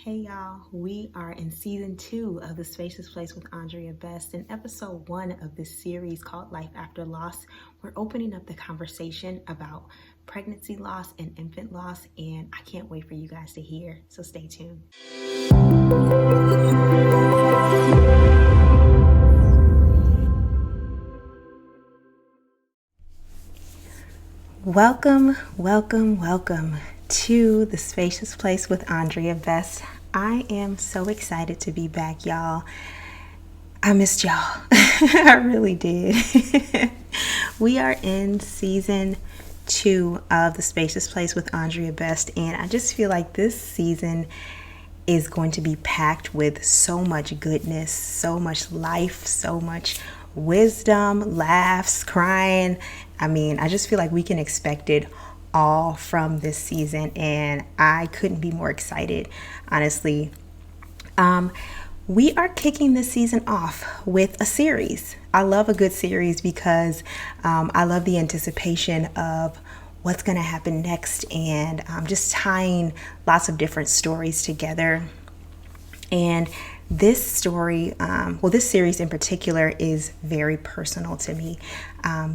Hey y'all, we are in season 2 of the Spacious Place with Aundrea Besst. In episode 1 of this series called Life After Loss, we're opening up the conversation about pregnancy loss and infant loss, and I can't wait for you guys to hear, so stay tuned. Welcome to the Spacious Place with Aundrea Besst. I am so excited to be back, y'all. I missed y'all. I really did. We are in season 2 of the Spacious Place with Aundrea Besst, and I just feel like this season is going to be packed with so much goodness, so much life, so much wisdom, laughs, crying. I just feel like we can expect it all from this season, and I couldn't be more excited, honestly. We are kicking this season off with a series. I love a good series because I love the anticipation of what's going to happen next, and just tying lots of different stories together. And this story, this series in particular is very personal to me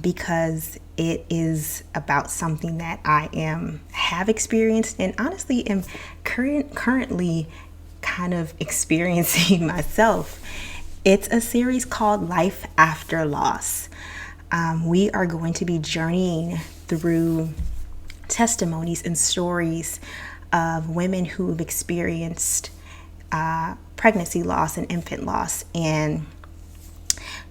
because it is about something that I have experienced and honestly am currently kind of experiencing myself. It's a series called Life After Loss. We are going to be journeying through testimonies and stories of women who've experienced pregnancy loss and infant loss. And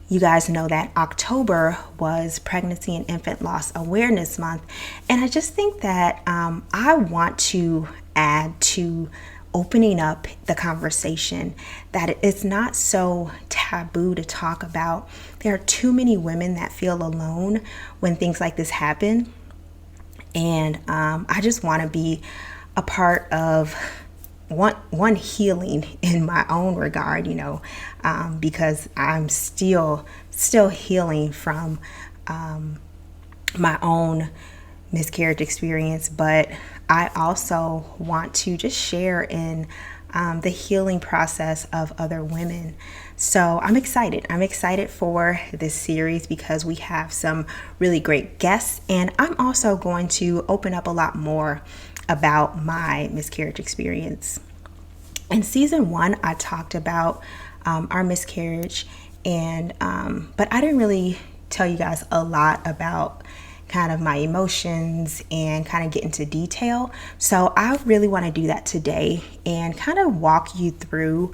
you guys know that October was Pregnancy and Infant Loss Awareness Month. And I just think that I want to add to opening up the conversation that it's not so taboo to talk about. There are too many women that feel alone when things like this happen. And I just want to be a part of one healing in my own regard, because I'm still healing from my own miscarriage experience, but I also want to just share in the healing process of other women. So I'm excited for this series because we have some really great guests, and I'm also going to open up a lot more about my miscarriage experience. In season 1, I talked about our miscarriage, and but I didn't really tell you guys a lot about kind of my emotions and kind of get into detail. So I really want to do that today and kind of walk you through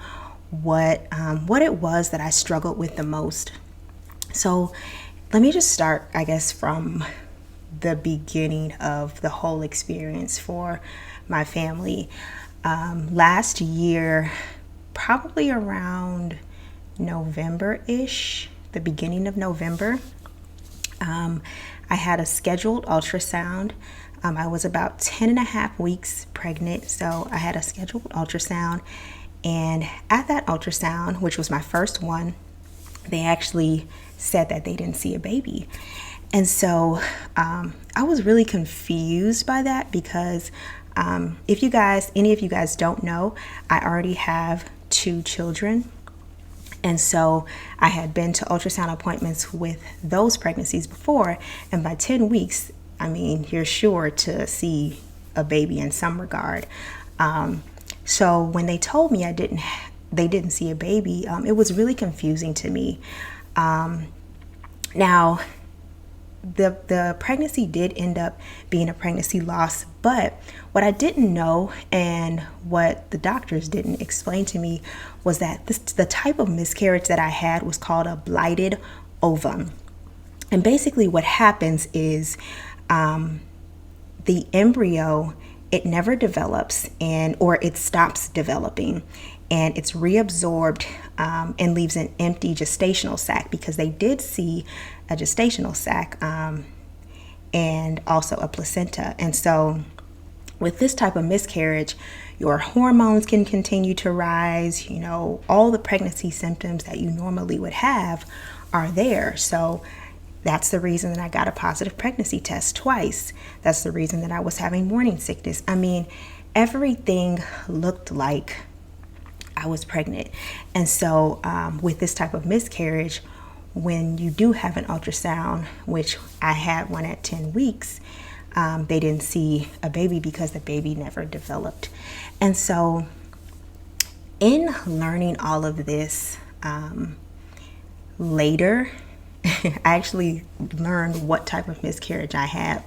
what it was that I struggled with the most. So let me just start, I guess, from the beginning of the whole experience for my family. Last year, probably around November-ish, the beginning of November, I had a scheduled ultrasound. I was about 10 and a half weeks pregnant, so I had a scheduled ultrasound. And at that ultrasound, which was my first one, they actually said that they didn't see a baby. And so I was really confused by that because if any of you guys don't know, I already have 2 children. And so I had been to ultrasound appointments with those pregnancies before. And by 10 weeks, you're sure to see a baby in some regard. So when they told me they didn't see a baby, it was really confusing to me. Now, the pregnancy did end up being a pregnancy loss, but what I didn't know and what the doctors didn't explain to me was that the type of miscarriage that I had was called a blighted ovum. And basically what happens is the embryo, it never develops or it stops developing, and it's reabsorbed and leaves an empty gestational sac, because they did see a gestational sac and also a placenta. And so with this type of miscarriage, your hormones can continue to rise, all the pregnancy symptoms that you normally would have are there. So that's the reason that I got a positive pregnancy test twice. That's the reason that I was having morning sickness. Everything looked like I was pregnant. And so with this type of miscarriage, when you do have an ultrasound, which I had one at 10 weeks, they didn't see a baby because the baby never developed. And so in learning all of this later, I actually learned what type of miscarriage I had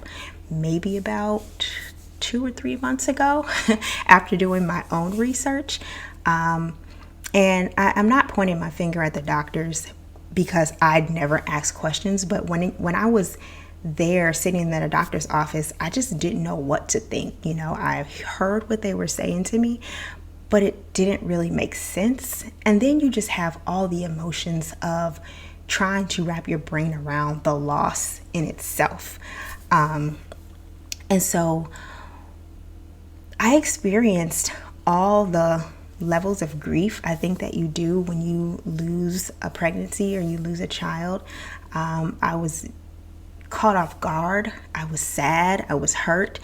maybe about 2 or 3 months ago after doing my own research. And I'm not pointing my finger at the doctors because I'd never asked questions, but when I was there sitting in a doctor's office, I just didn't know what to think. I heard what they were saying to me, but it didn't really make sense. And then you just have all the emotions of trying to wrap your brain around the loss in itself. And so I experienced all the levels of grief I think that you do when you lose a pregnancy or you lose a child. I was caught off guard. I was sad. I was hurt.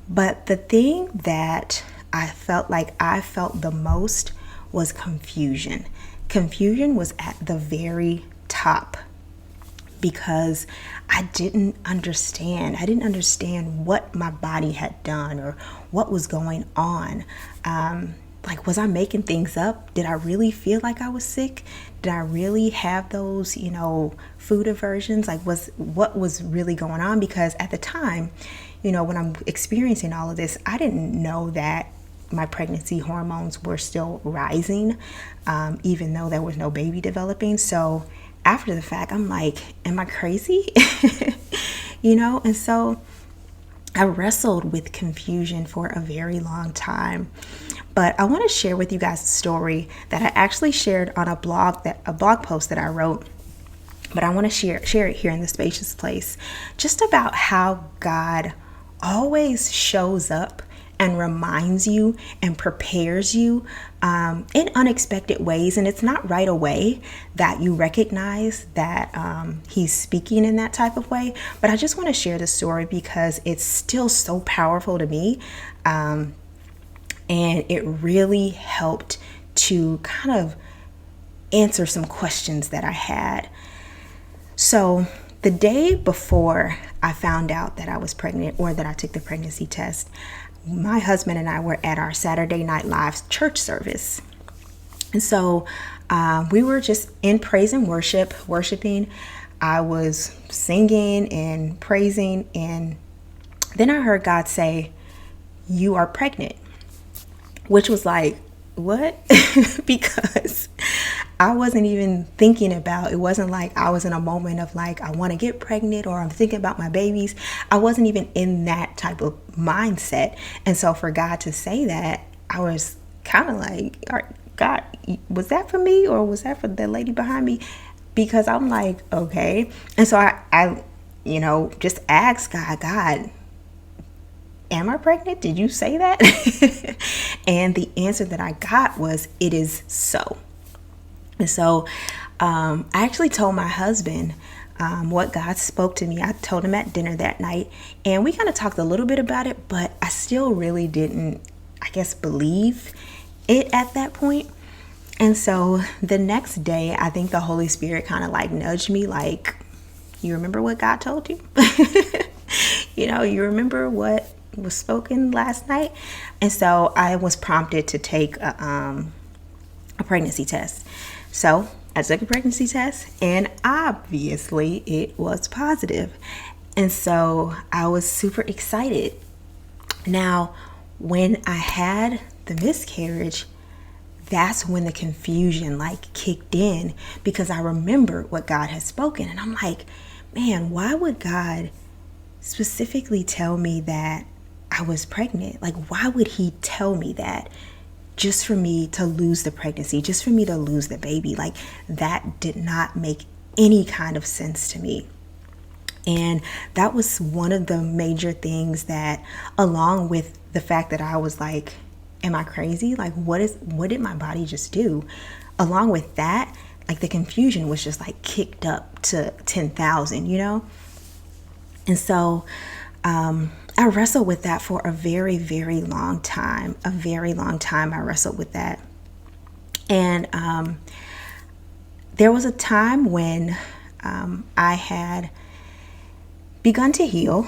But the thing that I felt the most was confusion. Confusion was at the very top because I didn't understand. I didn't understand what my body had done or what was going on. Was I making things up? Did I really feel like I was sick? Did I really have those, food aversions? What was really going on? Because at the time, when I'm experiencing all of this, I didn't know that my pregnancy hormones were still rising, even though there was no baby developing. So after the fact, I'm like, am I crazy? And so I wrestled with confusion for a very long time. But I want to share with you guys a story that I actually shared on a blog post that I wrote. But I want to share it here in the Spacious place, just about how God always shows up and reminds you and prepares you in unexpected ways. And it's not right away that you recognize that he's speaking in that type of way. But I just want to share the story because it's still so powerful to me. And it really helped to kind of answer some questions that I had. So the day before I found out that I was pregnant or that I took the pregnancy test, my husband and I were at our Saturday Night Live church service. And so we were just in praise and worshiping. I was singing and praising. And then I heard God say, "You are pregnant," which was like, what? Because I wasn't even thinking about, it wasn't like I was in a moment of like, I want to get pregnant or I'm thinking about my babies. I wasn't even in that type of mindset. And so for God to say that, I was kind of like, all right, God, was that for me or was that for the lady behind me? Because I'm like, okay. And so I just asked God, am I pregnant? Did you say that? And the answer that I got was, it is so. And so I actually told my husband what God spoke to me. I told him at dinner that night, and we kind of talked a little bit about it, but I still really didn't, I guess, believe it at that point. And so the next day, I think the Holy Spirit kind of like nudged me like, you remember what God told you? You remember what was spoken last night? And so I was prompted to take a pregnancy test. So I took a pregnancy test, and obviously it was positive. And so I was super excited. Now, when I had the miscarriage, that's when the confusion like kicked in, because I remembered what God had spoken. And I'm like, man, why would God specifically tell me that I was pregnant? Like, why would he tell me that just for me to lose the pregnancy, just for me to lose the baby? Like, that did not make any kind of sense to me. And that was one of the major things that, along with the fact that I was like, am I crazy? Like, what did my body just do? Along with that, like, the confusion was just like kicked up to 10,000, And so I wrestled with that for a very, very long time. I wrestled with that. And there was a time when I had begun to heal,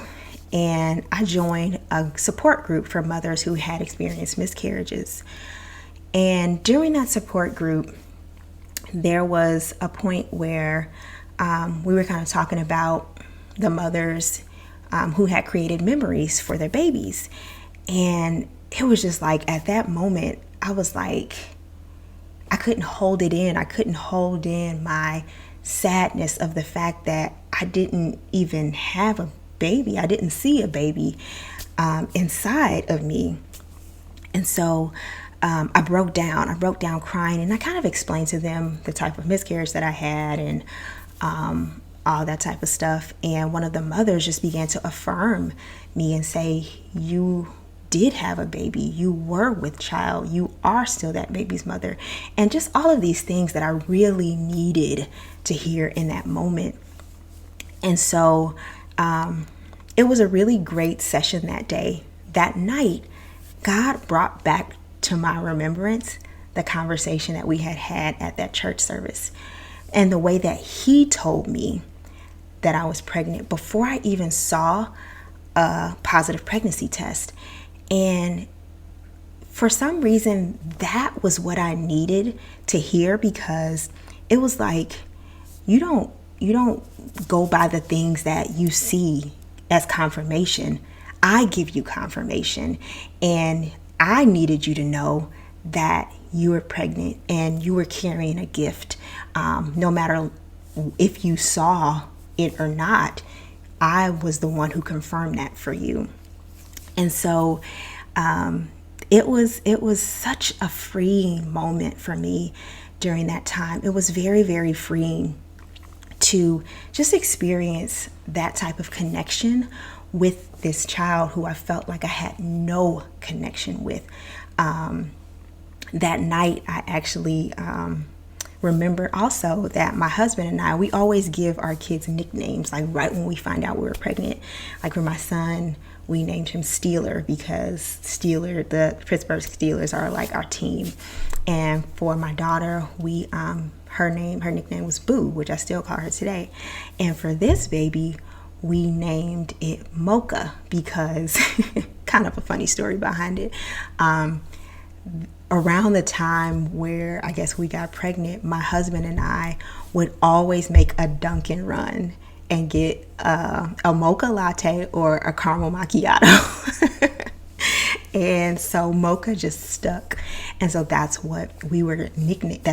and I joined a support group for mothers who had experienced miscarriages. And during that support group, there was a point where we were kind of talking about the mothers who had created memories for their babies. And it was just like, at that moment, I was like, I couldn't hold it in. I couldn't hold in my sadness of the fact that I didn't even have a baby. I didn't see a baby inside of me. And so I broke down. I broke down crying, and I kind of explained to them the type of miscarriage that I had and all that type of stuff. And one of the mothers just began to affirm me and say, you did have a baby. You were with child. You are still that baby's mother. And just all of these things that I really needed to hear in that moment. And so it was a really great session that day. That night, God brought back to my remembrance the conversation that we had had at that church service, and the way that He told me that I was pregnant before I even saw a positive pregnancy test. And for some reason, that was what I needed to hear, because it was like, you don't go by the things that you see as confirmation. I give you confirmation, and I needed you to know that you were pregnant and you were carrying a gift. No matter if you saw it or not, I was the one who confirmed that for you. And so it was such a freeing moment for me during that time. It was very, very freeing to just experience that type of connection with this child who I felt like I had no connection with. That night, I actually remember also that my husband and I, we always give our kids nicknames, like right when we find out we were pregnant. Like for my son, we named him Steeler, because the Pittsburgh Steelers are like our team. And for my daughter, her nickname was Boo, which I still call her today. And for this baby, we named it Mocha, because kind of a funny story behind it. Around the time where I guess we got pregnant, my husband and I would always make a Dunkin' run and get a mocha latte or a caramel macchiato. And so Mocha just stuck. And so that's what we had nicknamed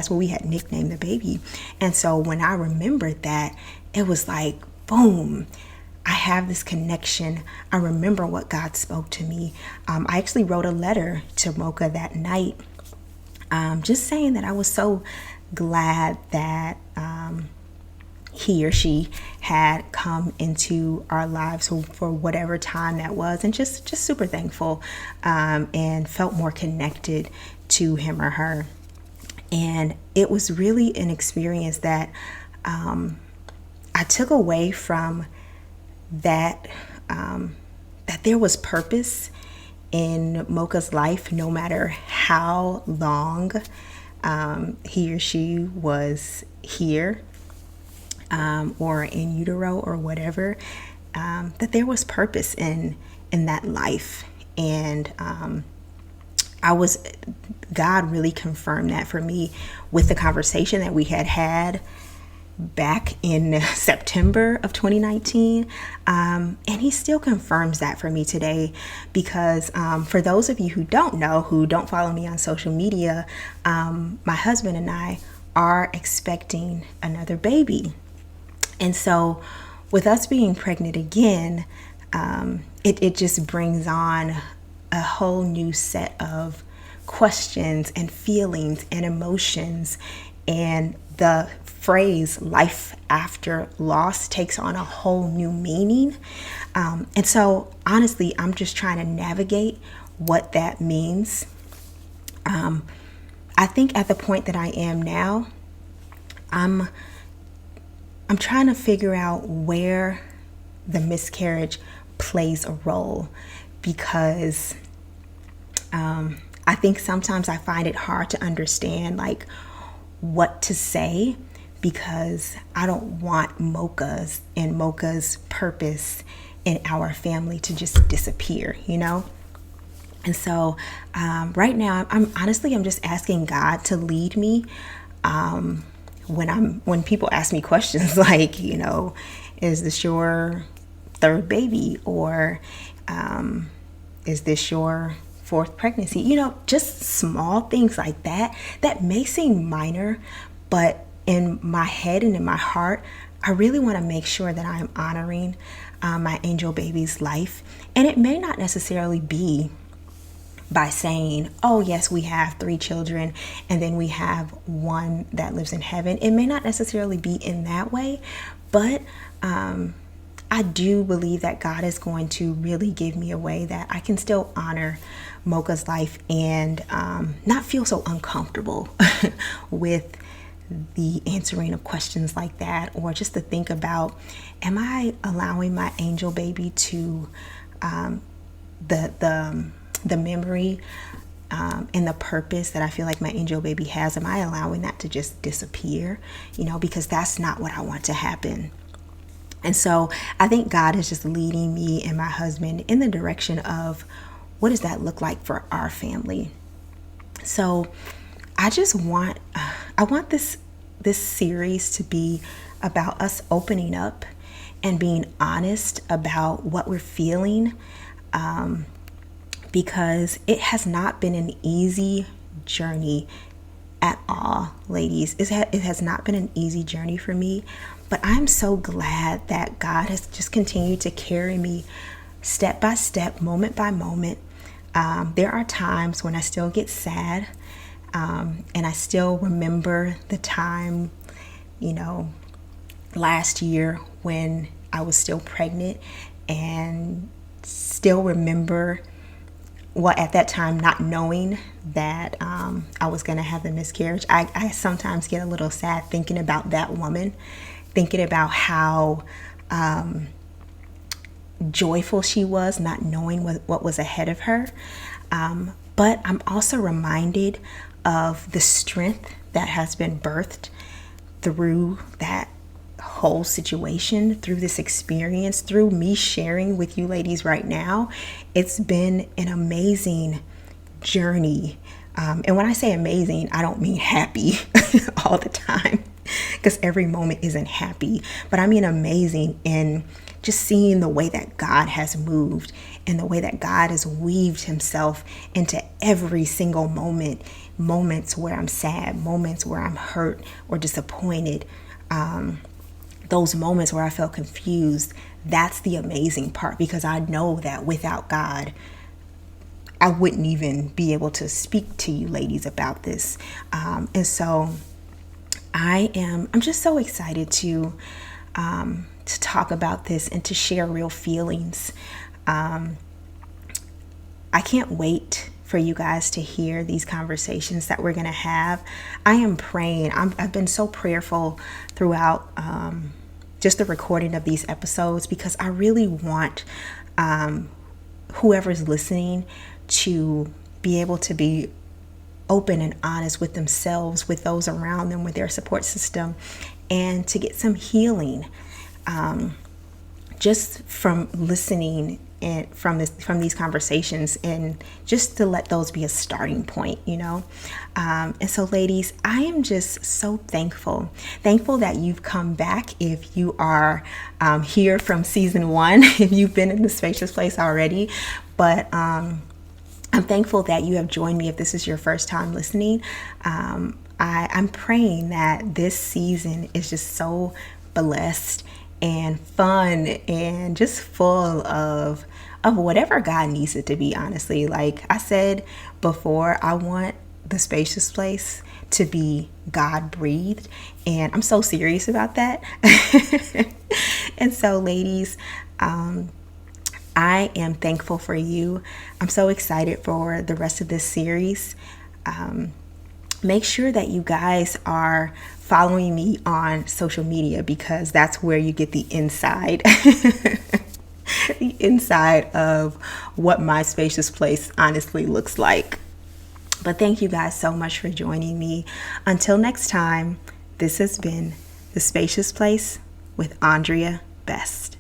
the baby. And so when I remembered that, it was like, boom, I have this connection. I remember what God spoke to me. I actually wrote a letter to Mocha that night, just saying that I was so glad that he or she had come into our lives for whatever time that was, and just super thankful, and felt more connected to him or her. And it was really an experience that I took away from that, that there was purpose in Mocha's life, no matter how long he or she was here, or in utero or whatever, that there was purpose in that life. And God really confirmed that for me with the conversation that we had back in September of 2019. And He still confirms that for me today, because for those of you who don't know, who don't follow me on social media, my husband and I are expecting another baby. And so with us being pregnant again, it just brings on a whole new set of questions and feelings and emotions, and the phrase life after loss takes on a whole new meaning. And so honestly, I'm just trying to navigate what that means. I think at the point that I am now, I'm trying to figure out where the miscarriage plays a role, because I think sometimes I find it hard to understand like what to say, because I don't want Mocha's purpose in our family to just disappear, you know? And so right now, I'm just asking God to lead me. When people ask me questions like, you know, is this your third baby, or is this your fourth pregnancy? You know, just small things like that may seem minor, but in my head and in my heart, I really want to make sure that I'm honoring my angel baby's life. And it may not necessarily be by saying, oh yes, we have 3 children and then we have one that lives in heaven. It may not necessarily be in that way, but I do believe that God is going to really give me a way that I can still honor Mocha's life and not feel so uncomfortable with the answering of questions like that, or just to think about, am I allowing my angel baby to the memory and the purpose that I feel like my angel baby has, am I allowing that to just disappear? You know, because that's not what I want to happen. And so I think God is just leading me and my husband in the direction of, what does that look like for our family? So I want this series to be about us opening up and being honest about what we're feeling, because it has not been an easy journey at all, ladies. It has not been an easy journey for me, but I'm so glad that God has just continued to carry me step by step, moment by moment. There are times when I still get sad, and I still remember the time, you know, last year when I was still pregnant, and still remember, well, at that time, not knowing that I was going to have the miscarriage. I sometimes get a little sad thinking about that woman, thinking about how joyful she was, not knowing what was ahead of her. But I'm also reminded of the strength that has been birthed through that whole situation, through this experience, through me sharing with you ladies right now. It's been an amazing journey. And when I say amazing, I don't mean happy all the time, because every moment isn't happy, but I mean amazing in just seeing the way that God has moved and the way that God has weaved himself into every single moments where I'm sad, moments where I'm hurt or disappointed, those moments where I felt confused. That's the amazing part, because I know that without God, I wouldn't even be able to speak to you ladies about this. And so I'm just so excited to talk about this and to share real feelings. I can't wait for you guys to hear these conversations that we're going to have. I am praying. I've been so prayerful throughout just the recording of these episodes, because I really want whoever's listening to be able to be open and honest with themselves, with those around them, with their support system, and to get some healing just from listening and from these conversations, and just to let those be a starting point, you know. And so ladies, I am just so thankful that you've come back. If you are here from season 1, if you've been in the Spacious place already, but I'm thankful that you have joined me if this is your first time listening. I'm praying that this season is just so blessed and fun and just full of whatever God needs it to be, honestly. Like I said before, I want the Spacious place to be God breathed, and I'm so serious about that. And so ladies, I am thankful for you. I'm so excited for the rest of this series. Make sure that you guys are following me on social media, because that's where you get the inside the inside of what my Spacious place honestly looks like. But thank you guys so much for joining me. Until next time, this has been The Spacious Place with Aundrea Besst.